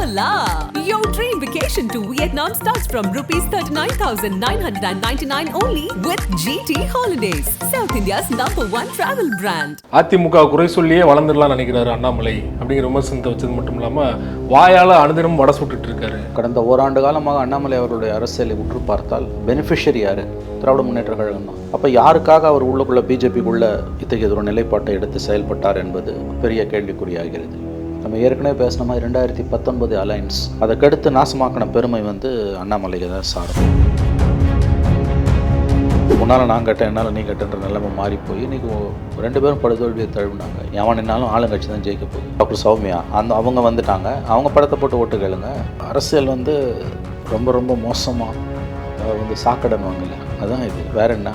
Hola! Your dream vacation to Vietnam starts from rupees 39,999 only with GT Holidays, South India's #1 travel brand. AIADMK குறை சொல்லியே வளர்ந்துடலாம் நினைக்கிறாரு அண்ணாமலை அப்படிங்கிற விமர்சனத்தை வச்சது மட்டும் இல்லாமல் வாயால் அனுதினம் வடை சுட்டுட்டு இருக்காரு. கடந்த ஓராண்டு காலமாக அண்ணாமலை அவருடைய அரசியலை உற்று பார்த்தால் பெனிஃபிஷரி யாரு? திராவிட முன்னேற்ற கழகம் தான். அப்போ யாருக்காக அவர் உள்ளுக்குள்ள பிஜேபிக்குள்ள இத்தகைய ஒரு நிலைப்பாட்டை எடுத்து செயல்பட்டார் என்பது பெரிய கேள்விக்குறியாகிறது. நம்ம ஏற்கனவே பேசின மாதிரி 2019 அலைன்ஸ் அதுக்கடுத்து நாசமாக்கின பெருமை வந்து அண்ணாமலைக்கு தான் சாரும். முன்னால் நான் கேட்டேன், என்னால் நீ கேட்டன்ற நிலைமை மாறி போய் இன்றைக்கி 2 பேரும் படுதோல்வியை தழுவினாங்க. எவன் நின்னாலும் ஆளுங்கட்சி தான் ஜெயிக்க போகுது. டாக்டர் சௌமியா அவங்க வந்துட்டாங்க. அவங்க படத்தை போட்டு ஓட்டு கேளுங்க. அரசியல் வந்து ரொம்ப ரொம்ப மோசமாக வந்து சாக்கடைன்னுவாங்கல்ல, அதுதான் இது. வேற என்ன?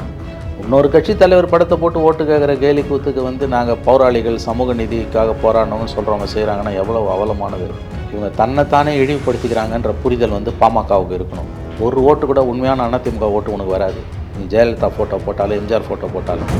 இன்னொரு கட்சி தலைவர் படத்தை போட்டு ஓட்டு கேட்குற கேலி கூத்துக்கு வந்து நாங்கள் பௌராளிகள் சமூக நீதிக்காக போராடணும்னு சொல்கிறவங்க செய்கிறாங்கன்னா எவ்வளோ அவலமானது. இவங்க தன்னைத்தானே இழிவுபடுத்திக்கிறாங்கன்ற புரிதல் வந்து பாமகவுக்கு இருக்கணும். ஒரு ஓட்டு கூட உண்மையான அதிமுக ஓட்டு உனக்கு வராது. நீ ஜெயலலிதா ஃபோட்டோ போட்டாலும் எம்ஜிஆர் ஃபோட்டோ போட்டாலும்.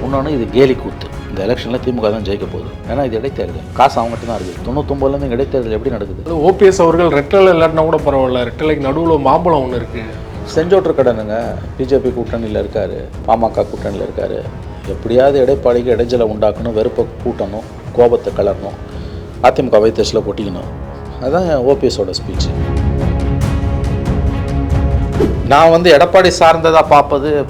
இன்னொன்று இது கேலி கூத்து. இந்த எலெக்ஷனில் திமுக தான் ஜெயிக்க போகுது. ஏன்னா இது இடைத்தேர்தல், காசு அவங்ககிட்ட தான் இருக்குது. 99லேருந்து இடைத்தேர்தல் எப்படி நடக்குது? ஓபிஎஸ் அவர்கள் ரெட்டலை இல்லாட்டினா கூட பரவாயில்ல, ரெட்டலைக்கு நடுவில் மாம்பழம் ஒன்று இருக்குது. செஞ்சோற்று கடனுங்க. பிஜேபி கூட்டணியில் இருக்கார், பாமக கூட்டணியில் இருக்கார். எப்படியாவது எடைப்பாடிக்கு இடைஞ்சலை உண்டாக்கணும், வெறுப்பை கூட்டணும், கோபத்தை கலரணும், அதிமுக வைத்தேசில் பொட்டிக்கணும். அதுதான் ஓபிஎஸோட ஸ்பீச். நான் வந்து எடப்பாடி சார்ந்ததாக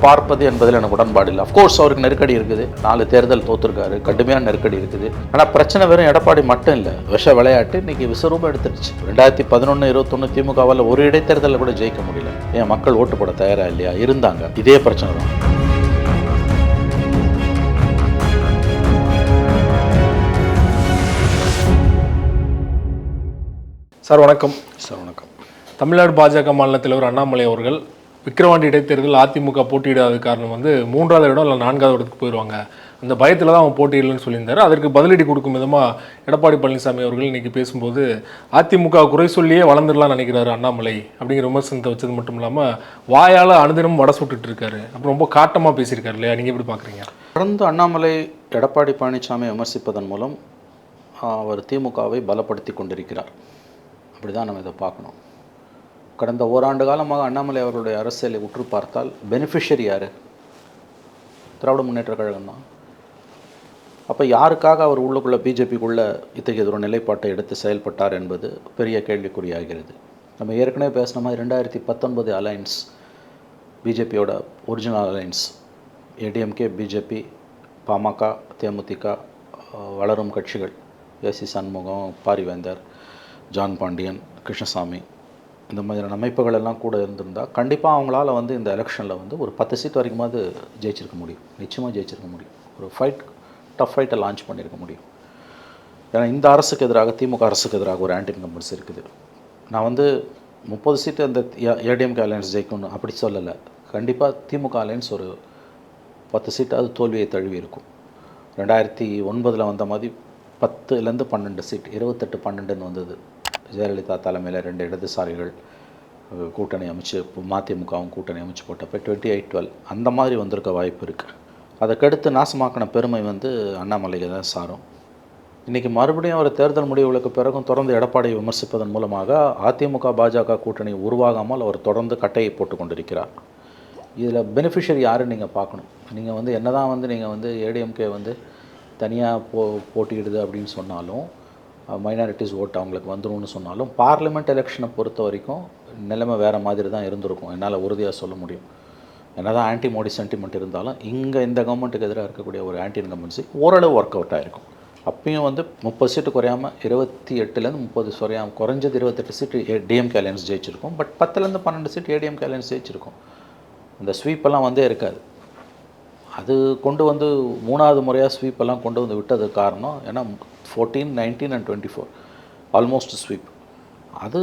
பார்ப்பது என்பதில் எனக்கு உடன்பாடு இல்லை. அஃப்கோர்ஸ் அவருக்கு நெருக்கடி இருக்குது. 4 தேர்தல் தோற்றுருக்காரு, கடுமையான நெருக்கடி இருக்குது. ஆனால் பிரச்சனை வெறும் எடப்பாடி மட்டும் இல்லை. விஷ விளையாட்டு இன்றைக்கி விஸ்வரூபம் எடுத்துருச்சு. 2011, 21 திமுகவால் ஒரு இடைத்தேர்தலில் கூட ஜெயிக்க முடியல. ஏன் மக்கள் ஓட்டு போட தயாராக இல்லையா? இருந்தாங்க. இதே பிரச்சனை தான். சார் வணக்கம். சார் வணக்கம். தமிழ்நாடு பாஜக மாநில தலைவர் அண்ணாமலை அவர்கள் விக்கிரவாண்டி இடைத்தேர்தல் அதிமுக போட்டியிடாத காரணம் வந்து 3வது இடம் இல்லை 4வது இடத்துக்கு போயிடுவாங்க, அந்த பயத்தில் தான் அவன் போட்டியிடலன்னு சொல்லியிருந்தார். அதற்கு பதிலடி கொடுக்கும் விதமாக எடப்பாடி பழனிசாமி அவர்கள் இன்றைக்கி பேசும்போது அதிமுக குறை சொல்லியே வளர்ந்துடலாம் நினைக்கிறாரு அண்ணாமலை அப்படிங்கிற விமர்சனத்தை வச்சது மட்டும் இல்லாமல் வாயால் அனுதினம் வடை சுட்டுட்டு இருக்காரு. அப்புறம் ரொம்ப காட்டமாக பேசியிருக்காரு இல்லையா? நீங்கள் எப்படி பார்க்குறீங்க? தொடர்ந்து அண்ணாமலை எடப்பாடி பழனிசாமி விமர்சிப்பதன் மூலம் அவர் திமுகவை பலப்படுத்தி கொண்டிருக்கிறார். அப்படி தான் நம்ம இதை பார்க்கணும். கடந்த ஓராண்டு காலமாக அண்ணாமலை அவருடைய அரசியலை உற்று பார்த்தால் பெனிஃபிஷரி யார்? திராவிட முன்னேற்ற கழகம் தான். அப்போ யாருக்காக அவர் உள்ளுக்குள்ள பிஜேபிக்குள்ள இத்தகைய ஒரு நிலைப்பாட்டை எடுத்து செயல்பட்டார் என்பது பெரிய கேள்விக்குறியாகிறது. நம்ம ஏற்கனவே பேசின மாதிரி 2019 அலைன்ஸ் பிஜேபியோட original alliance, ADMK, BJP, PMK, DMDK, வளரும் கட்சிகள், ஏசி சண்முகம், பாரிவேந்தர், ஜான் பாண்டியன், கிருஷ்ணசாமி, இந்த மாதிரியான அமைப்புகள் எல்லாம் கூட இருந்திருந்தால் கண்டிப்பாக அவங்களால வந்து இந்த எலெக்ஷனில் வந்து ஒரு 10 சீட் வரைக்குமாவது ஜெயிச்சிருக்க முடியும். நிச்சயமாக ஜெயிச்சிருக்க முடியும். ஒரு டஃப் ஃபைட்டை லான்ச் பண்ணியிருக்க முடியும். ஏன்னா இந்த அரசுக்கு எதிராக, திமுக அரசுக்கு எதிராக ஒரு ஆன்டி இன்கம்பன்சி இருக்குது. நான் வந்து 30 சீட்டு அந்த ஏடிஎம்கே அலையன்ஸ் ஜெயிக்கணும் அப்படி சொல்லலை. கண்டிப்பாக திமுக அலையன்ஸ் ஒரு 10 சீட்டாவது தோல்வியை தழுவி இருக்கும். 2009 வந்த மாதிரி 10லேருந்து 12 சீட், 28-12 வந்தது. ஜெயலலிதா தலைமையில் 2 இடதுசாரிகள் கூட்டணி அமைச்சு, மதிமுகவும் கூட்டணி அமைச்சு போட்டப்போ 28-12 அந்த மாதிரி வந்திருக்க வாய்ப்பு இருக்குது. அதுக்கடுத்து நாசமாக்கின பெருமை வந்து அண்ணாமலைக்கு தான் சாரும். இன்றைக்கி மறுபடியும் ஒரு தேர்தல் முடிவுகளுக்கு பிறகும் தொடர்ந்து எடப்பாடியை விமர்சிப்பதன் மூலமாக அதிமுக பாஜக கூட்டணி உருவாகாமல் அவர் தொடர்ந்து கட்டையை போட்டு கொண்டிருக்கிறார். இதில் பெனிஃபிஷரி யாருன்னு நீங்கள் பார்க்கணும். நீங்கள் வந்து என்ன தான் வந்து நீங்கள் வந்து ஏடிஎம்கே வந்து தனியாக போட்டியிடுது அப்படின்னு சொன்னாலும், மைனாரிட்டிஸ் ஓட்டு அவங்களுக்கு வந்துடும்னு சொன்னாலும், பார்லிமெண்ட் எலெக்ஷனை பொறுத்த வரைக்கும் நிலைமை வேறு மாதிரி தான் இருந்திருக்கும். என்னால் உறுதியாக சொல்ல முடியும். என்ன தான் ஆன்டி மோடி சென்டிமெண்ட் இருந்தாலும் இங்கே இந்த கவர்மெண்ட்டுக்கு எதிராக இருக்கக்கூடிய ஒரு ஆன்டி இன்கம்பன்சி ஓரளவு ஒர்க் அவுட் ஆகிருக்கும். அப்பயும் வந்து 30 சீட்டு குறையாமல் 28லேருந்து 30 குறைஞ்சது 28 சீட்டு டிஎம்கே அலையன்ஸ் ஜெயிச்சிருக்கும். பட் 10லேருந்து 12 சீட்டு ஏடிஎம்கே அலையன்ஸ் ஜெயிச்சிருக்கும். அந்த ஸ்வீப்பெல்லாம் வந்தே இருக்காது. அது கொண்டு வந்து 3வது முறையாக ஸ்வீப்பெல்லாம் கொண்டு வந்து விட்டது காரணம் ஏன்னா 14, 19 and 24 ஆல்மோஸ்ட் ஸ்வீப். அது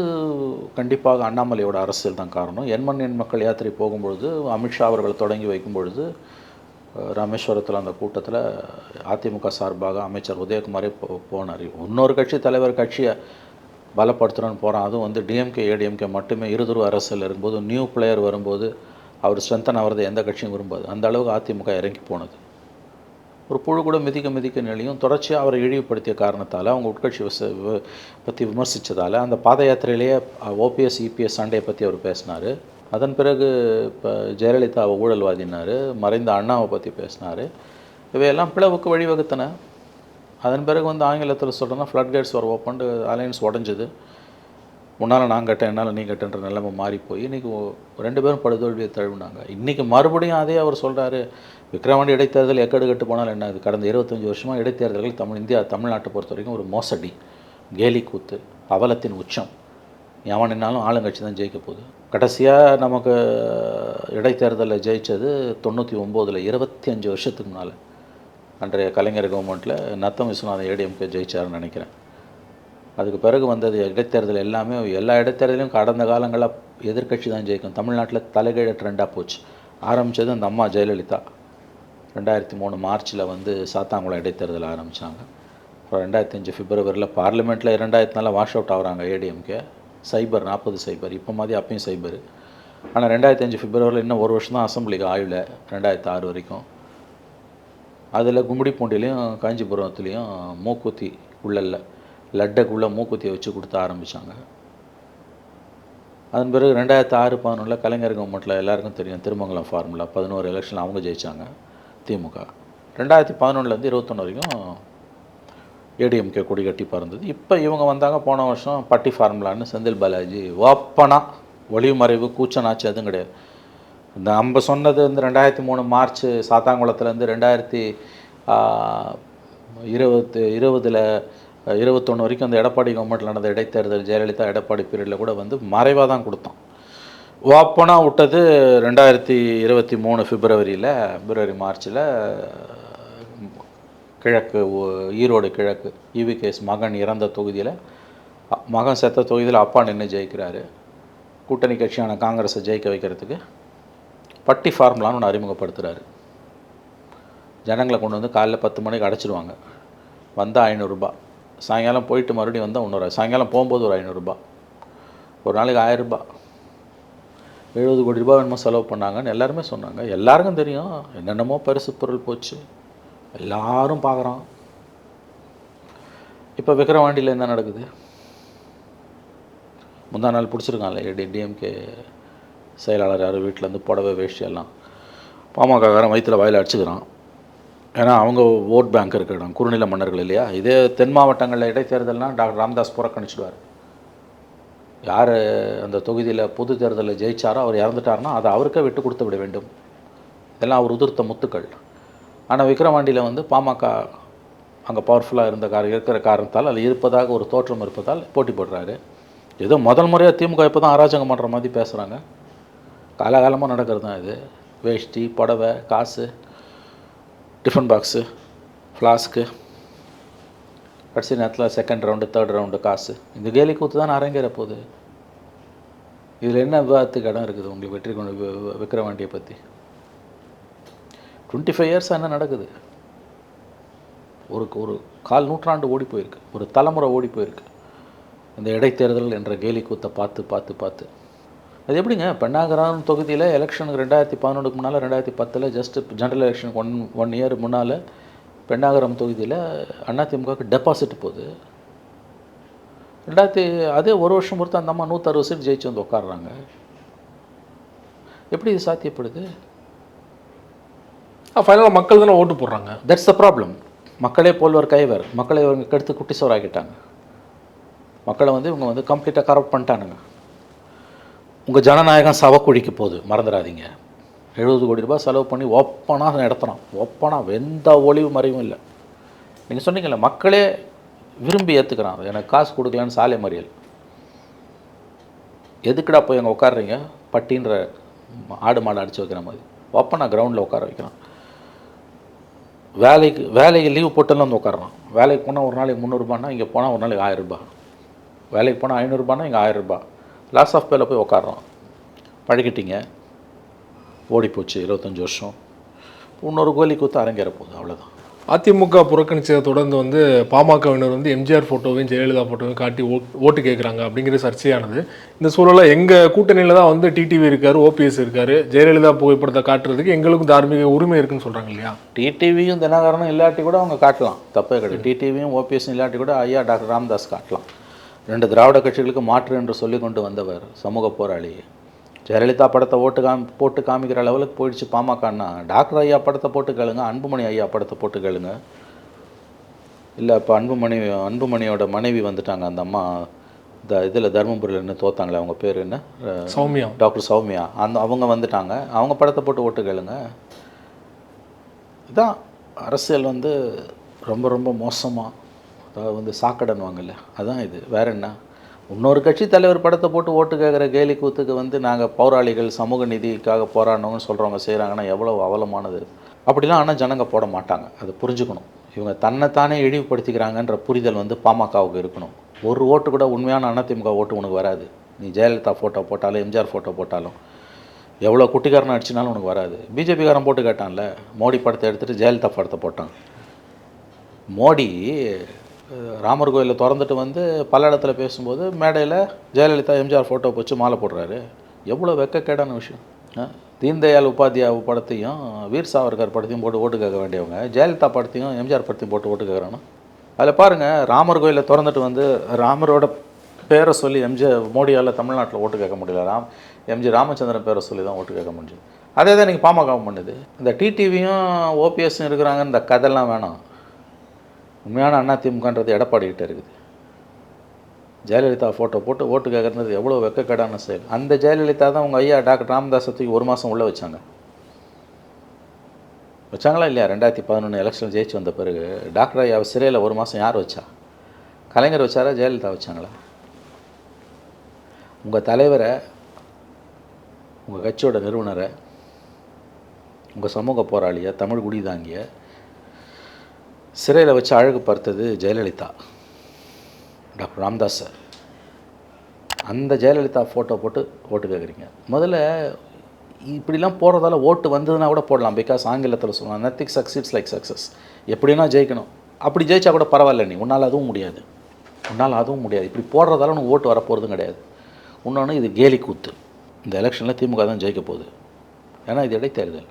கண்டிப்பாக அண்ணாமலையோட அரசியல் தான் காரணம். எண் மக்கள் யாத்திரை போகும்பொழுது, அமித்ஷா அவர்கள் தொடங்கி வைக்கும்பொழுது, ராமேஸ்வரத்தில் அந்த கூட்டத்தில் அதிமுக சார்பாக அமைச்சர் உதயகுமாரே போனார். இன்னொரு கட்சி தலைவர் கட்சியை பலப்படுத்துகிறோன்னு போகிறான். அதுவும் வந்து டிஎம்கே ஏடிஎம்கே மட்டுமே இருதுருவ அரசியல் இருக்கும்போது, நியூ பிளேயர் வரும்போது அவர் ஸ்ட்ரென்தன் ஆகிறது எந்த கட்சியும் விரும்பாது. அந்த அளவுக்கு அதிமுக இறங்கி போனது. ஒரு புழு கூட மிதிக்க நிலையும் தொடர்ச்சியாக அவரை இழிவுபடுத்திய காரணத்தால் அவங்க உட்கட்சி பற்றி விமர்சித்ததால் அந்த பாத யாத்திரையிலேயே ஓபிஎஸ் இபிஎஸ் சண்டையை பற்றி அவர் பேசினார். அதன் பிறகு இப்போ ஜெயலலிதாவை ஊழல்வாதினார், மறைந்த அண்ணாவை பற்றி பேசினார். இவையெல்லாம் பிளவுக்கு வழிவகுத்தன. அதன் பிறகு வந்து ஆங்கிலத்தில் சொல்கிறோன்னா ஃப்ளட் கேட்ஸ் ஒரு ஓப்பன், அலையன்ஸ் உடஞ்சிது. முன்னால் நான் கட்டேன் என்னால் நீ கட்டுன்ற நிலைமை மாறி போய் இன்றைக்கி 2 பேரும் படுதோல்வியை தழுவினாங்க. இன்றைக்கி மறுபடியும் அதே அவர் சொல்கிறாரு, விக்கிரவாண்டி இடைத்தேர்தல் எக்கடு கட்டு போனால் என்ன, அது கடந்த 25 வருஷமாக இடைத்தேர்தல்கள் தமிழ்நாட்டை பொறுத்த வரைக்கும் ஒரு மோசடி, கேலி கூத்து, அவலத்தின் உச்சம். எவன் நின்னாலும் ஆளுங்கட்சி தான் ஜெயிக்க போகுது. கடைசியாக நமக்கு இடைத்தேர்தலில் ஜெயித்தது 99, 25 வருஷத்துக்கு முன்னால் அன்றைய கலைஞர் கவர்மெண்ட்டில் நத்தம் விஸ்வநாதன் ஏடிஎம்கே ஜெயிச்சார்னு நினைக்கிறேன். அதுக்கு பிறகு வந்தது இடைத்தேர்தல் எல்லாமே, எல்லா இடைத்தேர்தலையும் கடந்த காலங்களில் எதிர்க்கட்சி தான் ஜெயிக்கும். தமிழ்நாட்டில் தலைகீழ ட்ரெண்டாக போச்சு. ஆரம்பித்தது அந்த அம்மா ஜெயலலிதா 2003 மார்ச்சில் வந்து சாத்தாங்குளம் இடைத்தேர்தல் ஆரம்பித்தாங்க. அப்புறம் 2005 பிப்ரவரியில் பார்லிமெண்ட்டில் 2004 வாஷ் அவுட் ஆகிறாங்க ஏடிஎம்கே. சைபர் 40 இப்போ மாதிரி அப்பயும் சைபர். ஆனால் 2005 பிப்ரவரியில் இன்னும் ஒரு வருஷம் தான் அசம்பிளிக்கு ஆயுள், 2006 வரைக்கும். அதில் கும்மிடிப்பூண்டிலையும் காஞ்சிபுரத்துலேயும் மூக்குத்தி உள்ளல்ல லட்டுக்குள்ளே மூக்குத்தியை வச்சு கொடுத்த ஆரம்பித்தாங்க. அதன் பிறகு 2006-11 கலைஞர் கவர்மெண்ட்டில் எல்லாருக்கும் தெரியும் திருமங்கலம் ஃபார்முலா 11 எலெக்ஷன் அவங்க ஜெயித்தாங்க திமுக. 2011 21 வரைக்கும் ஏடிஎம்கே கொடி கட்டி பறந்தது. இப்போ இவங்க வந்தாங்க போன வருஷம் பட்டி ஃபார்முலான்னு செந்தில் பாலாஜி ஓப்பனா ஒளிவு மறைவு கூச்சனாச்சு எதுவும் கிடையாது. இந்த நம்ம சொன்னது இந்த 2003 மார்ச் சாத்தாங்குளத்துலேருந்து 2020-21 வரைக்கும் அந்த எடப்பாடி கவர்மெண்ட்டில் நடந்த இடைத்தேர்தல் ஜெயலலிதா எடப்பாடி பீரியடில் கூட வந்து மறைவாக தான் கொடுத்தோம். ஓப்பனாக விட்டது 2023 பிப்ரவரி மார்ச்சில் கிழக்கு ஈரோடு கிழக்கு இவிகேஎஸ் மகன் இறந்த தொகுதியில், மகன் செத்த தொகுதியில் அப்பா நின்று ஜெயிக்கிறாரு. கூட்டணி கட்சியான காங்கிரஸை ஜெயிக்க வைக்கிறதுக்கு பட்டி ஃபார்முலான்னு ஒன்று அறிமுகப்படுத்துகிறாரு. ஜனங்களை கொண்டு வந்து காலையில் 10 மணிக்கு அடைச்சிடுவாங்க. வந்தால் 500 ரூபா, சாயங்காலம் போயிட்டு மறுபடியும் வந்தால் இன்னொரு, சாயங்காலம் போகும்போது ஒரு 500 ரூபா, ஒரு நாளைக்கு 1000 ரூபா, 70 கோடி ரூபா வேணுமோ செலவு பண்ணாங்கன்னு எல்லாருமே சொன்னாங்க. எல்லாருக்கும் தெரியும் என்னென்னமோ பரிசு பொருள் போச்சு, எல்லாரும் பார்க்குறோம். இப்போ விக்கிரவாண்டியில் என்ன நடக்குது? முந்தா நாள் பிடிச்சிருக்காங்களே டிஎம்கே செயலாளர் யாரும் வீட்டிலேருந்து புடவை வேஷ்டி எல்லாம் பாமகக்காரன் வயிற்றில் வாயில் அடிச்சுக்கிறான். ஏன்னா அவங்க ஓட் பேங்க் இருக்கிற இடம் குறுநில மன்னர்கள் இல்லையா. இதே தென் மாவட்டங்களில் இடைத்தேர்தல்னால் டாக்டர் ராமதாஸ் புறக்கணிச்சிடுவார். யார் அந்த தொகுதியில் பொது தேர்தலில் ஜெயிச்சாரோ அவர் இறந்துட்டார்னா அதை அவருக்கே விட்டு கொடுத்து விட வேண்டும். இதெல்லாம் அவர் உதிர்த்த முத்துக்கள். ஆனால் விக்கிரவாண்டியில் வந்து பாமக அங்கே பவர்ஃபுல்லாக இருக்கிற காரணத்தால் அது இருப்பதாக ஒரு தோற்றம் இருப்பதால் போட்டி போடுறாரு. ஏதோ முதல் முறையாக திமுக இப்போ தான் அராஜகம் பண்ணுற மாதிரி பேசுகிறாங்க. காலகாலமாக நடக்கிறது தான் இது. வேஷ்டி, புடவை, காசு, டிஃபன் பாக்ஸு, ஃப்ளாஸ்க்கு, கடைசி நேரத்தில் செகண்ட் ரவுண்டு தேர்ட் ரவுண்டு காசு. இந்த கேலி கூத்து தான் அரங்கேற போகுது. இதில் என்ன விவாதத்துக்கு இடம் இருக்குது உங்களுக்கு வெற்றி கொண்டு விக்கிரவாண்டியை பற்றி? 25 இயர்ஸாக என்ன நடக்குது? ஒரு கால் நூற்றாண்டு ஓடி போயிருக்கு, ஒரு தலைமுறை ஓடி போயிருக்கு இந்த இடைத்தேர்தல் என்ற கேலி கூத்தை பார்த்து. அது எப்படிங்க பெண்ணாகரம் தொகுதியில் எலெக்ஷனுக்கு 2011 முன்னால் 2010 ஜஸ்ட் ஜென்ரல் எலெக்ஷனுக்கு ஒன் இயர் முன்னால் பெண்ணாகரம் தொகுதியில் அதிமுகவுக்கு டெபாசிட் போகுது. அதே ஒரு வருஷம் பொறுத்து அந்த அம்மா 160 சீட் ஜெயிச்சு வந்து உட்காடுறாங்க. எப்படி இது சாத்தியப்படுது? ஃபைனலாக மக்கள் தானே ஓட்டு போடுறாங்க. That's the problem. மக்களே போல்வர் கைவர், மக்களை இவங்க கெடுத்து குட்டி ஆக்கிட்டாங்க. மக்களை வந்து இவங்க வந்து கம்ப்ளீட்டாக கரப்ட் பண்ணிட்டானுங்க. உங்கள் ஜனநாயகம் சவக்குழிக்கு போகுது, மறந்துடாதீங்க. 70 கோடி ரூபாய் செலவு பண்ணி ஓப்பனாக நடத்துகிறான். ஓப்பனாக எந்த ஒளிவு மறைவும் இல்லை. நீங்கள் சொன்னீங்கல்ல, மக்களே விரும்பி ஏற்றுக்கிறான். எனக்கு காசு கொடுக்கலன்னு சாலை மறியல். எதுக்குடா போய் அங்கே உட்காடுறீங்க? பட்டின்ற ஆடு மாடு அடித்து வைக்கிற மாதிரி ஓப்பனாக கிரவுண்டில் உட்கார வைக்கிறான். வேலைக்கு லீவு போட்டெல்லாம் வந்து உட்காடுறான். வேலைக்கு போனால் ஒரு நாளைக்கு 300 ரூபான்னா இங்கே போனால் ஒரு நாளைக்கு 1000 ரூபாய். வேலைக்கு போனால் 500 ரூபான்னா இங்கே 1000 ரூபாய். லாஸ் ஆஃப் பேல போய் உட்காடுறோம். பழகிட்டீங்க, ஓடி போச்சு 25 வருஷம். இன்னொரு கோலி கூத்து அரங்கேற போகுது, அவ்வளோதான். அதிமுக புறக்கணிச்சதை தொடர்ந்து வந்து பாமகவினர் வந்து எம்ஜிஆர் ஃபோட்டோவையும் ஜெயலலிதா ஃபோட்டோவையும் காட்டி ஓட்டு கேட்குறாங்க அப்படிங்கிற சர்ச்சையானது. இந்த சூழலில் எங்கள் கூட்டணியில் தான் வந்து டிடிவி இருக்கார், ஓபிஎஸ் இருக்கார், ஜெயலலிதா புகைப்படத்தை காட்டுறதுக்கு எங்களுக்கும் தார்மீக உரிமை இருக்குன்னு சொல்கிறாங்க இல்லையா? டிடிவியும் தினகரனும் இல்லாட்டி கூட அவங்க காட்டலாம், தப்பே கிடையாது. டிடிவியும் ஓபிஎஸும் இல்லாட்டி கூட ஐயா டாக்டர் ராமதாஸ் காட்டலாம். 2 திராவிட கட்சிகளுக்கு மாற்று என்று சொல்லி கொண்டு வந்தவர், சமூக போராளி. ஜெயலலிதா படத்தை போட்டு காமிக்கிற லெவலுக்கு போயிடுச்சு பாமகன்னா. டாக்டர் ஐயா படத்தை போட்டு கேளுங்க, அன்புமணி ஐயா படத்தை போட்டு கேளுங்க. இல்லை இப்போ அன்புமணியோட மனைவி வந்துட்டாங்க, அந்த அம்மா இந்த இதில் தருமபுரியில் என்ன தோத்தாங்களே, அவங்க பேர் என்ன, சௌமியா, டாக்டர் சௌமியா, அவங்க வந்துட்டாங்க, அவங்க படத்தை போட்டு ஓட்டு கேளுங்க. இதான் அரசியல் வந்து ரொம்ப ரொம்ப மோசமாக, அதாவது வந்து சாக்கடைன்னுவாங்கல்ல, அதான் இது. வேற என்ன? இன்னொரு கட்சி தலைவர் படத்தை போட்டு ஓட்டு கேட்குற கேலி கூத்துக்கு வந்து நாங்கள் பௌராளிகள் சமூக நீதிக்காக போராடணும்னு சொல்கிறவங்க செய்கிறாங்கன்னா எவ்வளோ அவலமானது. அப்படிலாம் ஆனால் ஜனங்க போட மாட்டாங்க, அது புரிஞ்சுக்கணும். இவங்க தன்னைத்தானே இழிவுபடுத்திக்கிறாங்கன்ற புரிதல் வந்து பாமகவுக்கு இருக்கணும். ஒரு ஓட்டு கூட உண்மையான அதிமுக ஓட்டு உனக்கு வராது. நீ ஜெயலலிதா ஃபோட்டோ போட்டாலும் எம்ஜிஆர் ஃபோட்டோ போட்டாலும் எவ்வளோ குட்டிக்காரனை அடிச்சினாலும் உனக்கு வராது. பிஜேபிக்காரன் போட்டு கேட்டான்ல, மோடி படத்தை எடுத்துகிட்டு ஜெயலலிதா படத்தை போட்டான். மோடி ராமர் கோயிலில் திறந்துட்டு வந்து பல இடத்துல பேசும்போது மேடையில் ஜெயலலிதா எம்ஜிஆர் ஃபோட்டோ வச்சு மாலை போடுறாரு. எவ்வளோ வெக்கக்கேடான விஷயம். தீன்தயாள் உபாத்யா படத்தையும் வீர் சாவர்கர் படத்தையும் போட்டு ஓட்டு கேட்க வேண்டியவங்க ஜெயலலிதா படத்தையும் எம்ஜிஆர் படத்தையும் போட்டு ஓட்டு கேட்குறாங்கன்னா, அதில் பாருங்கள், ராமர் கோயிலில் திறந்துட்டு வந்து ராமரோட பேரை சொல்லி மோடியால் தமிழ்நாட்டில் ஓட்டு கேட்க முடியல. எம்ஜி ராமச்சந்திரன் பேரை சொல்லி தான் ஓட்டு கேட்க முடிஞ்சது. அதே தான் இன்றைக்கி பாமக பண்ணுது. இந்த டிடிவியும் ஓபிஎஸும் இருக்கிறாங்க, இந்த கதையெல்லாம் வேணாம். உண்மையான அதிமுகன்றது எடப்பாடிக்கிட்ட இருக்குது. ஜெயலலிதா ஃபோட்டோ போட்டு ஓட்டு கேட்குறது எவ்வளோ வெக்கக்கேடான செயல். அந்த ஜெயலலிதா தான் உங்கள் ஐயா டாக்டர் ராமதாஸத்துக்கு 1 மாதம் உள்ளே வச்சாங்களா இல்லையா? 2011 எலெக்ஷன் ஜெயிச்சு வந்த பிறகு டாக்டர் ஐயா சிறையில் 1 மாதம் யார் வச்சா? கலைஞர் வச்சாரா, ஜெயலலிதா வச்சாங்களா? உங்கள் தலைவரை, உங்கள் கட்சியோட நிறுவனரை, உங்கள் சமூக போராளியை, தமிழ் குடிதாங்கிய சிறையில் வச்சு அழகு பார்த்தது ஜெயலலிதா, டாக்டர் ராமதாஸ் சார். அந்த ஜெயலலிதா ஃபோட்டோ போட்டு ஓட்டு கேட்குறீங்க. முதல்ல இப்படிலாம் போடுறதால ஓட்டு வந்ததுன்னா கூட போடலாம். பிகாஸ் ஆங்கிலத்தில் சொல்லலாம், நத்திங் சக்சீட்ஸ் லைக் சக்ஸஸ். எப்படின்னா ஜெயிக்கணும். அப்படி ஜெயிச்சா கூட பரவாயில்ல, நீ உன்னால் அதுவும் முடியாது. இப்படி போடுறதால உனக்கு ஓட்டு வரப்போகிறதும் கிடையாது. இன்னொன்று, இது கேலி கூத்து. இந்த எலெக்ஷனில் திமுக தான் ஜெயிக்க போகுது. ஏன்னா இது இடைத்தேர்தல்,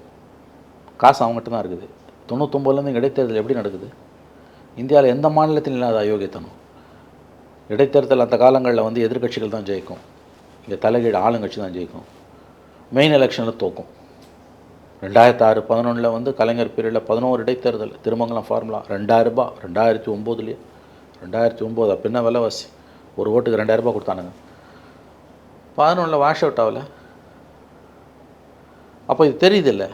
காசு அவங்ககிட்ட தான் இருக்குது. 99லேருந்து இடைத்தேர்தல் எப்படி நடக்குது? இந்தியாவில் எந்த மாநிலத்திலும் இல்லாத அயோக்கியத்தனம். இடைத்தேர்தல் அந்த காலங்களில் வந்து எதிர்கட்சிகள் தான் ஜெயிக்கும், இங்கே தலைகீழ் ஆளுங்கட்சி தான் ஜெயிக்கும். மெயின் எலெக்ஷனில் தோக்கும். 2006-11 வந்து கலைஞர் பீரியடில் 11 இடைத்தேர்தல், திருமங்கலம் ஃபார்முலா, 2000 ரூபாய். 2009 அப்போ என்ன விலைவாசி? ஒரு ஓட்டுக்கு 2000 ரூபாய் கொடுத்தானுங்க. 11 வாஷ் அவுட் ஆகலை. அப்போ இது தெரியுது இல்லை?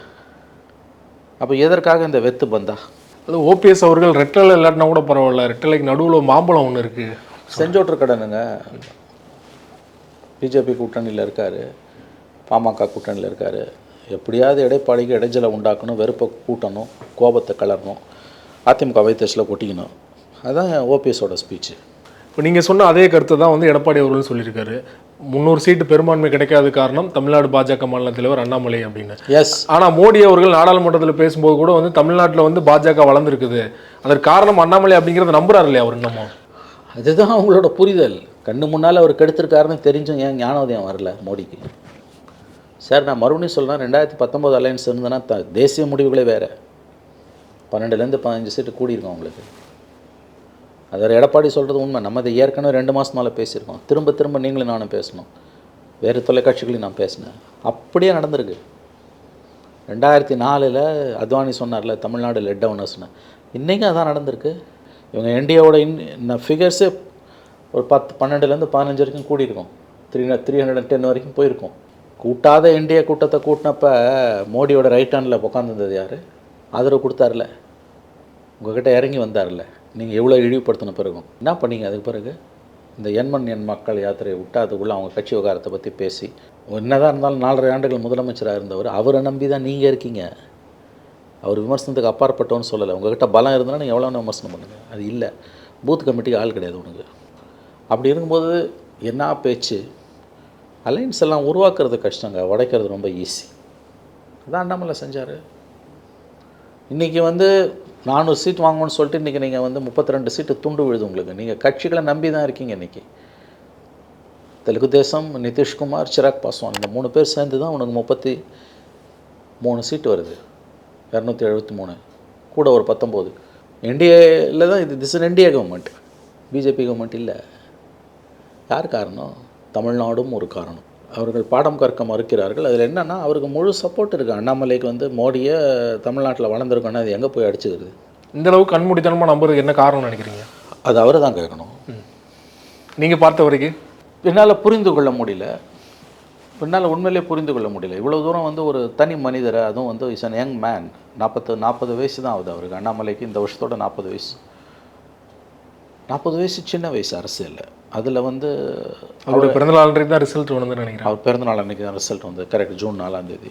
அப்போ எதற்காக இந்த வெத்து பந்தா? அது ஓபிஎஸ் அவர்கள் ரெட்டலை இல்லாட்டினா கூட பரவாயில்ல, ரெட்டலைக்கு நடுவில் மாம்பழம் ஒன்று இருக்குது. செஞ்சோற்று கடனுங்க. பிஜேபி கூட்டணியில் இருக்கார், பாமக கூட்டணியில் இருக்கார். எப்படியாவது எடப்பாடிக்கு இடைஞ்சலை உண்டாக்கணும், வெறுப்பை கூட்டணும், கோபத்தை கலரணும், அதிமுக வைத்தேசில் கொட்டிக்கணும். அதுதான் ஓபிஎஸோட ஸ்பீச்சு. இப்போ நீங்கள் சொன்ன அதே கருத்தை தான் வந்து எடப்பாடி அவர்கள் சொல்லியிருக்காரு. 300 சீட்டு பெரும்பான்மை கிடைக்காத காரணம் தமிழ்நாடு பாஜக மாநில தலைவர் அண்ணாமலை அப்படின்னு. எஸ். ஆனால் மோடி அவர்கள் நாடாளுமன்றத்தில் பேசும்போது கூட வந்து தமிழ்நாட்டில் வந்து பாஜக வளர்ந்துருக்குது, அதற்கு காரணம் அண்ணாமலை அப்படிங்கிறத நம்புறாரு இல்லையா அவர் இன்னமும்? அதுதான் அவங்களோட புரிதல். கண்ணு முன்னால் அவர் கெடுத்திருக்காருன்னு தெரிஞ்சும் ஏன் ஞானோதயம் வரல மோடிக்கு? சார், நான் மறுபடியும் சொல்கிறேன், 2019 அலையன்ஸ் இருந்ததுன்னா தேசிய முடிவுகளே வேறு. 12லேருந்து 15 சீட்டு கூடியிருக்கோம் அவங்களுக்கு. அது எடப்பாடி சொல்கிறது உண்மை. நம்ம அதை ஏற்கனவே 2 மாதம் பேசியிருக்கோம். திரும்ப நீங்களும் நானும் பேசணும், வேறு தொலைக்காட்சிகளையும் நான் பேசினேன். அப்படியே நடந்திருக்கு. 2004 அத்வானி சொன்னார்ல, தமிழ்நாடு லெட் டவுனர்ஸ்னு. இன்றைக்கும் அதான் நடந்திருக்கு. இவங்க என்டிஏவோட ஃபிகர்ஸே ஒரு 12லேருந்து 15 வரைக்கும் கூடியிருக்கோம். 310 வரைக்கும் போயிருக்கோம். கூட்டாத என்டிஏ கூட்டத்தை கூட்டினப்ப மோடியோட ரைட் ஹேண்டில் உட்காந்துருந்தது யார்? ஆதரவு கொடுத்தார்ல, உங்கள்கிட்ட இறங்கி வந்தார்ல. நீங்கள் எவ்வளோ இழிவுபடுத்தின பிறகும் என்ன பண்ணீங்க? அதுக்கு பிறகு இந்த எண் மக்கள் யாத்திரையை விட்டு அதுக்குள்ளே அவங்க கட்சி விவகாரத்தை பற்றி பேசி, என்னதான் இருந்தாலும் 4.5 ஆண்டுகள் முதலமைச்சராக இருந்தவர், அவரை நம்பி தான் நீங்கள் இருக்கீங்க. அவர் விமர்சனத்துக்கு அப்பாற்பட்டோன்னு சொல்லலை. உங்கள்கிட்ட பலம் இருந்தால் நீங்கள் எவ்வளோ விமர்சனம் பண்ணுங்கள். அது இல்லை. பூத் கமிட்டிக்கு ஆள் கிடையாது உனக்கு. அப்படி இருக்கும்போது என்ன பேச்சு? அலைன்ஸ் எல்லாம் உருவாக்குறது கஷ்டங்க, உடைக்கிறது ரொம்ப ஈஸி. அதான் அண்ணாமலை செஞ்சார். இன்றைக்கி வந்து 400 சீட் வாங்கணும்னு சொல்லிட்டு இன்றைக்கி நீங்கள் வந்து 32 சீட்டு துண்டு விழுது உங்களுக்கு. நீங்கள் கட்சிகளை நம்பி தான் இருக்கீங்க இன்றைக்கி. தெலுங்கு தேசம், நிதிஷ்குமார், சிராக் பாஸ்வான் இந்த 3 பேர் சேர்ந்து தான் உனக்கு 33 சீட்டு வருது. 273 கூட ஒரு 19. என்டிஏவில் தான் இது. This is NDA government, BJP government இல்லை. யார் காரணம்? தமிழ்நாடும் ஒரு காரணம். அவர்கள் பாடம் கற்க மறுக்கிறார்கள். அதில் என்னென்னா அவருக்கு முழு சப்போர்ட் இருக்குது. அண்ணாமலைக்கு வந்து மோடியை தமிழ்நாட்டில் வளர்ந்துருக்கோன்னா அது எங்கே போய் அடிச்சுக்கிறது? இந்தளவுக்கு கண்மூடித்தனமாக நம்புறதுக்கு என்ன காரணம்னு நினைக்கிறீங்க? அது அவரை தான் கேட்கணும். நீங்கள் பார்த்த வரைக்கும் என்னால் புரிந்து கொள்ள முடியல. என்னால் உண்மையிலே புரிந்து கொள்ள முடியல. இவ்வளோ தூரம் வந்து ஒரு தனி மனிதரை, அதுவும் வந்து இஸ் அன் யங் மேன், 40 வயசு தான் ஆகுது அவருக்கு. அண்ணாமலைக்கு இந்த வருஷத்தோட 40 வயசு. 40 வயசு சின்ன வயசு அரசியலில். அதில் வந்து அவரோட பிறந்தநாள் அன்றைக்கு தான் ரிசல்ட் வந்து நினைக்கிறேன். அவர் பிறந்தநாள் அன்றைக்கி தான் ரிசல்ட் வந்து கரெக்ட், ஜூன் 4ஆம் தேதி.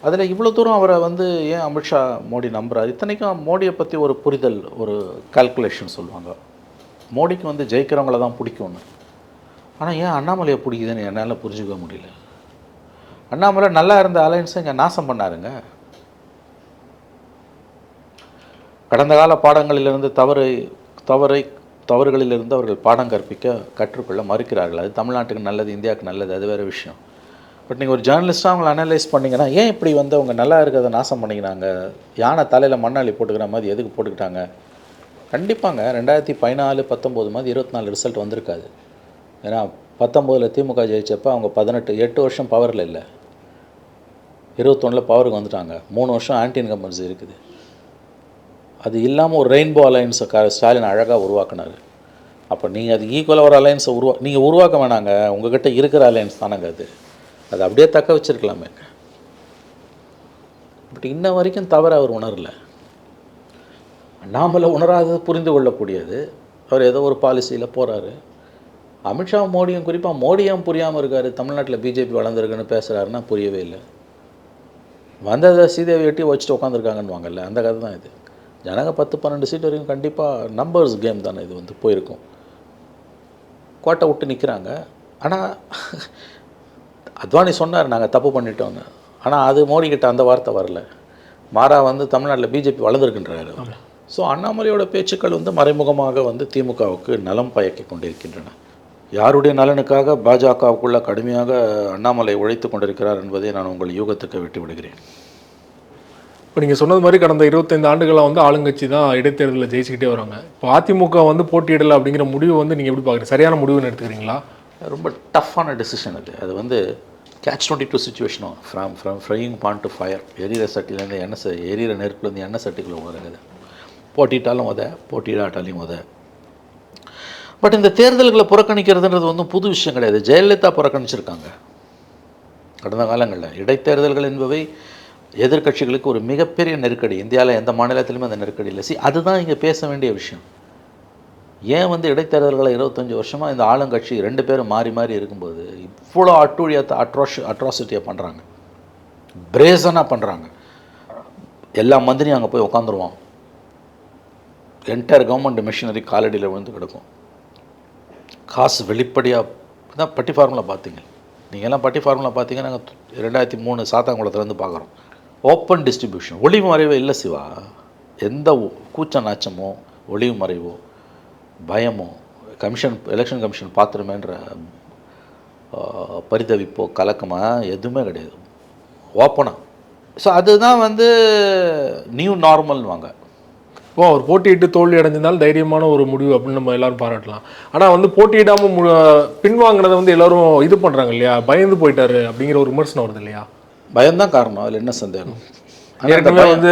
அதில் இவ்வளோ தூரம் அவரை வந்து ஏன் அமித்ஷா மோடி நம்புறாரு? இத்தனைக்கும் மோடியை பற்றி ஒரு புரிதல், ஒரு கால்குலேஷன் சொல்லுவாங்க. மோடிக்கு வந்து ஜெயிக்கிறவங்கள தான் பிடிக்கும்னு. ஆனால் ஏன் அண்ணாமலையை பிடிக்குதுன்னு என்னால் புரிஞ்சுக்க முடியல. அண்ணாமலை நல்லா இருந்த அலையன்ஸை இங்கே நாசம் பண்ணாருங்க. கடந்த கால பாடங்களிலிருந்து தவறுகளிலிருந்து அவர்கள் பாடம் கற்றுக்கொள்ள மறுக்கிறார்கள். அது தமிழ்நாட்டுக்கு நல்லது, இந்தியாவுக்கு நல்லது, அது வேறு விஷயம். பட் நீங்கள் ஒரு ஜேர்னலிஸ்ட்டாக அவங்களை அனலைஸ் பண்ணிங்கன்னா, ஏன் இப்படி வந்து அவங்க நல்லா இருக்கிறத நாசம் பண்ணிக்கிறாங்க? யானை தலையில் மண்ணாளி போட்டுக்கிற மாதிரி எதுக்கு போட்டுக்கிட்டாங்க? கண்டிப்பாங்க 2014, 19 மாதிரி 24 ரிசல்ட் வந்திருக்காது. ஏன்னா 19 திமுக ஜெயிச்சப்போ அவங்க 8 வருஷம் பவரில் இல்லை, 21 பவருக்கு வந்துட்டாங்க. 3 வருஷம் ஆன்டி இன்கம்பன்சி இருக்குது. அது இல்லாமல் ஒரு ரெயின்போ அலையன்ஸை ஸ்டாலின் அழகாக உருவாக்குனார். அப்போ நீங்கள் அது ஈக்குவலாக ஒரு அலையன்ஸை நீங்கள் உருவாக்க வேணாங்க. உங்கள்கிட்ட இருக்கிற அலையன்ஸ் தானங்க அது அப்படியே தக்க வச்சுருக்கலாமே. பட் இன்ன வரைக்கும் தவிர அவர் உணரலை. அண்ணாமலை உணராதது புரிந்து கொள்ளக்கூடியது. அவர் ஏதோ ஒரு பாலிசியில் போகிறாரு. அமித்ஷா மோடியும், குறிப்பாக மோடியும் புரியாமல் இருக்கார். தமிழ்நாட்டில் பிஜேபி வளர்ந்துருக்குன்னு பேசுகிறாருன்னா புரியவே இல்லை. வந்ததை சீதையை வெட்டி வச்சுட்டு உட்காந்துருக்காங்கன்னு வாங்கல்ல, அந்த கதை தான் இது. ஜனங்க 10-12 சீட் வரைக்கும் கண்டிப்பாக நம்பர்ஸ் கேம் தானே இது வந்து போயிருக்கும். கோட்டை விட்டு நிற்கிறாங்க. ஆனால் அத்வானி சொன்னார் நாங்கள் தப்பு பண்ணிட்டோன்னு. ஆனால் அது மோடிக்கிட்ட அந்த வார்த்தை வரல. மாறா வந்து தமிழ்நாட்டில் பிஜேபி வளர்ந்துருக்குன்றாரு. ஸோ அண்ணாமலையோட பேச்சுக்கள் வந்து மறைமுகமாக வந்து திமுகவுக்கு நலம் பயக்கி கொண்டிருக்கின்றன. யாருடைய நலனுக்காக பாஜகவுக்குள்ள கடுமையாக அண்ணாமலை உழைத்து கொண்டிருக்கிறார் என்பதை நான் உங்கள் யூகத்துக்கு விட்டு விடுகிறேன். இப்போ நீங்கள் சொன்னது மாதிரி கடந்த 25 ஆண்டுகளாக வந்து ஆளுங்கட்சி தான் இடைத்தேர்தலில் ஜெயிச்சுக்கிட்டே வராங்க. இப்போ அதிமுக வந்து போட்டியிடலை அப்படிங்கிற முடிவு வந்து நீங்கள் எப்படி பார்க்குறீங்க? சரியான முடிவுன்னு எடுத்துக்கிறீங்களா? ரொம்ப டஃப்பான டெசிஷன் அது வந்து catch-22 சுச்சுவேஷனும் from frying pan to fire. எரியிற சட்டிலேருந்து எரியிற நெருப்புலேருந்து எண்ணெய் சட்டிக்குள்ளே வருது. போட்டிட்டாலும் போட்டியிடாட்டாலையும் பட் இந்த தேர்தல்களை புறக்கணிக்கிறதுன்றது வந்து புது விஷயம் கிடையாது. ஜெயலலிதா புறக்கணிச்சிருக்காங்க கடந்த காலங்களில். இடைத்தேர்தல்கள் என்பவை எதிர்க்கட்சிகளுக்கு ஒரு மிகப்பெரிய நெருக்கடி. இந்தியாவில் எந்த மாநிலத்திலுமே அந்த நெருக்கடி இல்லை. அதுதான் இங்கே பேச வேண்டிய விஷயம். ஏன் வந்து இடைத்தேர்தல்களை 25 வருஷமாக இந்த ஆளுங்கட்சி 2 பேரும் மாறி மாறி இருக்கும்போது இவ்வளோ அட்ராசிட்டியாக பண்ணுறாங்க, பிரேசனாக பண்ணுறாங்க. எல்லா மந்திரியும் அங்கே போய் உட்காந்துருவான். என்டையர் கவர்மெண்ட் மிஷினரி காலடியில் விழுந்து கிடக்கும். காசு வெளிப்படையாக தான். பட்டி ஃபார்முலா பார்த்தீங்க, நீங்கள்லாம் பட்டி ஃபார்முலா பார்த்தீங்க. நாங்கள் 2003 சாத்தாங்குளத்துலேருந்து பார்க்குறோம். ஓப்பன் டிஸ்ட்ரிபியூஷன், ஒளிவு மறைவோ இல்லை சிவா. எந்த கூச்ச நாச்சமோ ஒளிவு மறைவோ பயமோ எலெக்ஷன் கமிஷன் பார்த்துருமேன்ற பரிதவிப்போ கலக்கமாக எதுவுமே கிடையாது. ஓப்பனாக. ஸோ அதுதான் வந்து நியூ நார்மல்வாங்க. இப்போ அவர் போட்டியிட்டு தோல்வி அடைஞ்சிருந்தாலும் தைரியமான ஒரு முடிவு அப்படின்னு நம்ம எல்லாரும் பாராட்டலாம். ஆனால் வந்து போட்டியிடாமல் பின்வாங்கினதை வந்து எல்லாரும் இது பண்ணுறாங்க இல்லையா, பயந்து போயிட்டாரு அப்படிங்கிற ஒரு விமர்சனம் வருது இல்லையா? பயம்தான் காரணம், அதில் என்ன சந்தேகம்? ஏற்கனவே வந்து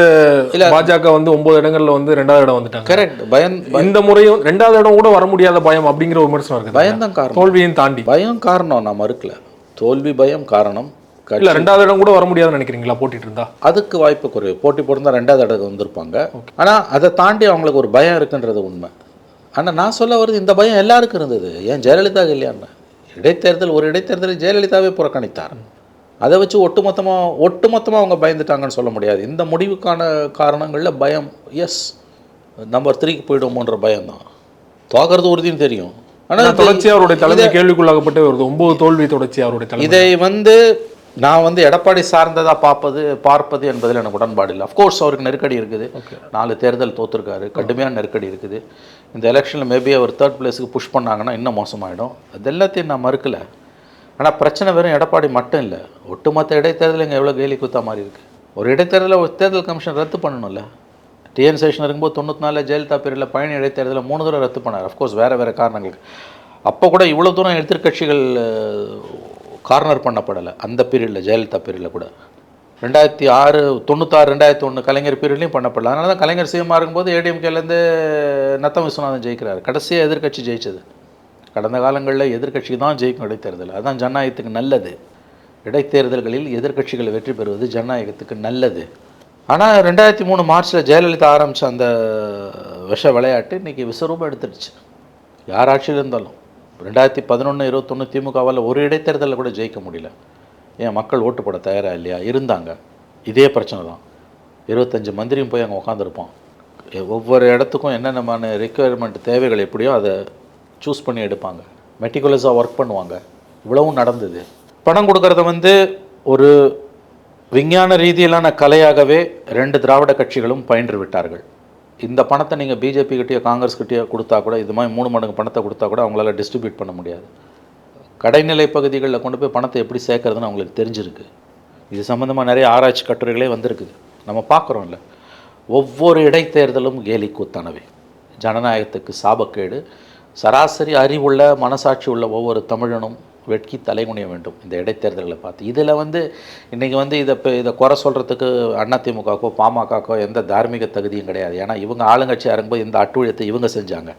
பாஜக வந்து 9 இடங்கள்ல வந்து 2வது இடம் வந்துட்டாங்க. கரெக்ட். பயம் இந்த முறையும் 2வது இடம் கூட வர முடியாத பயம் அப்படிங்கிற விமர்சனம் இருக்குது. பயம்தான் காரணம். தோல்வியும் தாண்டி பயம் காரணம், நான் மறுக்கல. தோல்வி பயம் காரணம். இல்லை 2வது இடம் கூட வர முடியாதுன்னு நினைக்கிறீங்களா போட்டிட்டு இருந்தா? அதுக்கு வாய்ப்பு குறைவு. போட்டி போட்டிருந்தா 2வது இடத்துக்கு வந்திருப்பாங்க. ஆனால் அதை தாண்டி அவங்களுக்கு ஒரு பயம் இருக்குன்றது உண்மை. ஆனால் நான் சொல்ல வருது, இந்த பயம் எல்லாருக்கும் இருந்தது. ஏன் ஜெயலலிதா இல்லையான்னு? ஒரு இடைத்தேர்தலை ஜெயலலிதாவே புறக்கணித்தார். அதை வச்சு ஒட்டுமொத்தமாக அவங்க பயந்துட்டாங்கன்னு சொல்ல முடியாது. இந்த முடிவுக்கான காரணங்களில் பயம், எஸ், நம்பர் 3க்கு போய்டுவோன்ற பயம்தான். தோக்கிறது உறுதின்னு தெரியும். ஆனால் தொடர்ச்சி அவருடைய தலைமை கேள்விக்குள்ளாகப்பட்டு வருது. 9 தோல்வி தொடர்ச்சி அவருடைய தலைமை. இதை வந்து நான் வந்து எடப்பாடி சார்ந்ததாக பார்ப்பது என்பதில் எனக்கு உடன்பாடு இல்லை. அஃப்கோர்ஸ் அவருக்கு நெருக்கடி இருக்குது, 4 தேர்தல் தோற்றுருக்காரு, கடுமையான நெருக்கடி இருக்குது. இந்த எலெக்ஷனில் மேபி அவர் 3rd பிளேஸுக்கு புஷ் பண்ணாங்கன்னா இன்னும் மோசமாயிடும். அது எல்லாத்தையும் நான் மறுக்கலை. ஆனால் பிரச்சனை வெறும் எடப்பாடி மட்டும் இல்லை, ஒட்டுமொத்த இடைத்தேர்தல் இங்கே எவ்வளோ கேலி குத்தா மாதிரி இருக்குது. ஒரு இடைத்தேர்தலில் ஒரு தேர்தல் கமிஷன் ரத்து பண்ணணும்ல. டிஎன் சேஷன் இருக்கும்போது 94 ஜெயலலிதா பேரில் பழனி இடைத்தேர்தலில் 3 தடவை ரத்து பண்ணார். அஃப்கோர்ஸ் வேறு காரணங்களுக்கு. அப்போ கூட இவ்வளோ தூரம் எதிர்க்கட்சிகள் கார்னர் பண்ணப்படலை அந்த பீரியடில், ஜெயலலிதா பீரியடில் கூட. 2006, 96, 2001 கலைஞர் பீரியட்லையும் பண்ணப்படல. அதனால தான் கலைஞர் சிஎம்மாக இருக்கும்போது ஏடிஎம்கேலேருந்து நத்தம் விஸ்வநாதன் ஜெயிக்கிறார். கடைசியாக எதிர்க்கட்சி ஜெயிச்சது. கடந்த காலங்களில் எதிர்க்கட்சி தான் ஜெயிக்கும் இடைத்தேர்தல். அதுதான் ஜனநாயகத்துக்கு நல்லது. இடைத்தேர்தல்களில் எதிர்க்கட்சிகள் வெற்றி பெறுவது ஜனநாயகத்துக்கு நல்லது. ஆனால் 2003 மார்ச்சில் ஜெயலலிதா ஆரம்பித்த அந்த விஷ விளையாட்டு இன்றைக்கி விஸ்வரூபம் எடுத்துடுச்சு. யார் ஆட்சியில் இருந்தாலும் 2011, 21 திமுகவால் ஒரு இடைத்தேர்தலில் கூட ஜெயிக்க முடியல. ஏன் மக்கள் ஓட்டு போட தயாராக இல்லையா? இருந்தாங்க. இதே பிரச்சனை தான். 25 மந்திரியும் போய் அங்கே உட்காந்துருப்போம். ஒவ்வொரு இடத்துக்கும் என்னென்னமான ரெக்குயர்மெண்ட் தேவைகள் எப்படியோ அதை சூஸ் பண்ணி எடுப்பாங்க. மெட்டிகுலஸாக ஒர்க் பண்ணுவாங்க. இவ்வளவும் நடந்தது. பணம் கொடுக்கறத வந்து ஒரு விஞ்ஞான ரீதியிலான கலையாகவே 2 திராவிட கட்சிகளும் பயின்று விட்டார்கள். இந்த பணத்தை நீங்கள் பிஜேபி கிட்டேயோ காங்கிரஸ் கிட்டேயோ கொடுத்தா கூட, இது மாதிரி 3 மடங்கு பணத்தை கொடுத்தா கூட அவங்களால டிஸ்ட்ரிபியூட் பண்ண முடியாது. கடைநிலை பகுதிகளில் கொண்டு போய் பணத்தை எப்படி சேர்க்கறதுன்னு அவங்களுக்கு தெரிஞ்சிருக்கு. இது சம்மந்தமாக நிறைய ஆராய்ச்சி கட்டுரைகளே வந்திருக்குது, நம்ம பார்க்குறோம்ல. ஒவ்வொரு இடைத்தேர்தலும் கேலி கூத்தானவை, ஜனநாயகத்துக்கு சாபக்கேடு. சராசரி அறிவுள்ள மனசாட்சி உள்ள ஒவ்வொரு தமிழனும் வெட்கி தலைகுனிய வேண்டும் இந்த இடைத்தேர்தல்களை பார்த்து. இதில் வந்து இன்றைக்கி வந்து இதை குறை சொல்கிறதுக்கு அதிமுகவுக்கோ பாமகக்கோ எந்த தார்மீக தகுதியும் கிடையாது. ஏன்னா இவங்க ஆளுங்கட்சியாக இருக்கும்போது இந்த அட்டுழியத்தை இவங்க செஞ்சாங்க.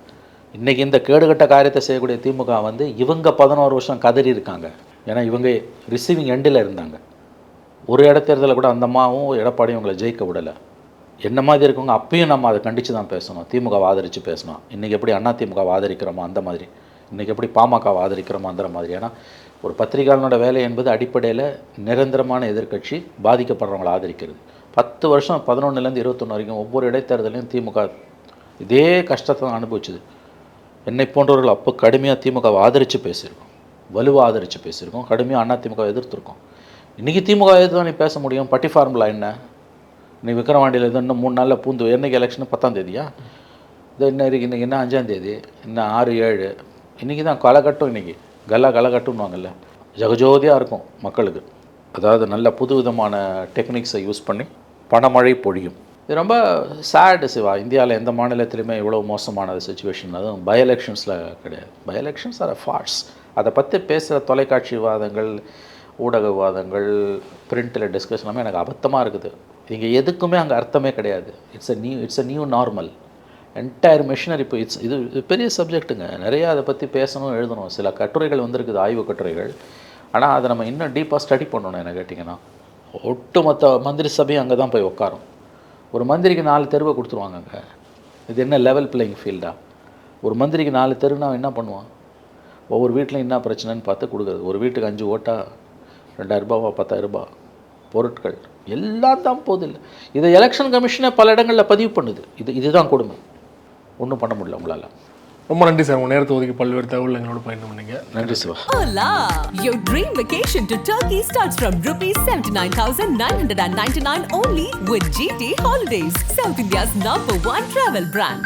இன்றைக்கி இந்த கேடுகட்ட காரியத்தை செய்யக்கூடிய திமுக வந்து இவங்க 11 வருஷம் கதறி இருக்காங்க. ஏன்னா இவங்க ரிசீவிங் எண்டில் இருந்தாங்க. ஒரு இடைத்தேர்தலில் கூட அந்த அம்மாவும் எடப்பாடியும் இவங்களை ஜெயிக்க விடலை. என்ன மாதிரி இருக்கவங்க அப்பயும் நம்ம அதை கண்டித்து தான் பேசணும், திமுகவை ஆதரித்து பேசணும். இன்றைக்கி எப்படி அதிமுகவை ஆதரிக்கிறோமோ அந்த மாதிரி, இன்றைக்கி எப்படி பாமகவை ஆதரிக்கிறோமோ அந்த மாதிரி. ஏன்னா ஒரு பத்திரிகையாளனோட வேலை என்பது அடிப்படையில் நிரந்தரமான எதிர்க்கட்சி பாதிக்கப்படுறவங்களை ஆதரிக்கிறது. 10 வருஷம் 11லேருந்து 21 வரைக்கும் ஒவ்வொரு இடைத்தேர்தலையும் திமுக இதே கஷ்டத்தை தான் அனுபவிச்சுது. என்னை போன்றவர்கள் அப்போ கடுமையாக திமுகவை ஆதரித்து பேசியிருக்கோம், வலுவாக ஆதரித்து பேசியிருக்கோம், கடுமையாக அதிமுகவை எதிர்த்துருக்கோம். இன்றைக்கி திமுக எதிர்த்து தான் நீ பேச முடியும். பட்டி ஃபார்முலா என்ன? நீ விக்கிரவாண்டியில் இது இன்னும் 3 நாளில் பூந்து, என்றைக்கு எலெக்ஷனு 10ஆம் தேதியா? இது என்ன இருக்குது? இன்றைக்கி என்ன 5ஆம் தேதி, இன்னும் 6, 7. இன்றைக்கி தான் களைகட்டும். இன்றைக்கி களைகட்டும்னுவாங்கல்ல, ஜகஜோதியாக இருக்கும் மக்களுக்கு. அதாவது நல்ல புது விதமான டெக்னிக்ஸை யூஸ் பண்ணி பணமழை பொழியும். இது ரொம்ப சேடு சிவா. இந்தியாவில் எந்த மாநிலத்திலுமே இவ்வளோ மோசமான சுச்சுவேஷன் அதுவும் பை எலெக்ஷன்ஸில் கிடையாது. By elections are farce. அதை பற்றி பேசுகிற தொலைக்காட்சி விவாதங்கள், ஊடக விவாதங்கள், பிரிண்டில் டிஸ்கஷன் எல்லாமே எனக்கு அபத்தமாக இருக்குது. இங்கே எதுக்குமே அங்கே அர்த்தமே கிடையாது. It's a new normal. Entire machinery. இப்போ இது பெரிய சப்ஜெக்ட்டுங்க. நிறையா அதை பற்றி பேசணும், எழுதணும். சில கட்டுரைகள் வந்திருக்குது, ஆய்வு கட்டுரைகள். ஆனால் அதை நம்ம இன்னும் டீப்பாக ஸ்டடி பண்ணணும். என்ன கேட்டிங்கன்னா, ஒட்டுமொத்த மந்திரி சபையும் அங்கே தான் போய் உட்காரும். ஒரு மந்திரிக்கு 4 தெருவை கொடுத்துருவாங்க அங்கே. இது என்ன லெவல் பிளேயிங் ஃபீல்டா? ஒரு மந்திரிக்கு 4 தெருனா என்ன பண்ணுவான்? ஒவ்வொரு வீட்டிலையும் என்ன பிரச்சனைன்னு பார்த்து கொடுக்குறது. ஒரு வீட்டுக்கு 5 ஓட்டா 2000 ரூபாவா 10,000 ரூபா பொருட்கள் எல்லாம் தான் போதில்லை. இதை எலெக்ஷன் கமிஷனே பல இடங்களில் பதிவு பண்ணுது. இதுதான் கொடுமை. ஒன்றும் பண்ண முடியல உங்களால். ரொம்ப நன்றி சார், உங்கள் நேரத்தை ஒதுக்கி பல்வேறு தகவல் எங்களோட பயணம் பண்ணீங்க. நன்றி Siva. Hola! Your dream vacation to Turkey starts from ₹79,999 only with GT Holidays, South India's #1 travel brand.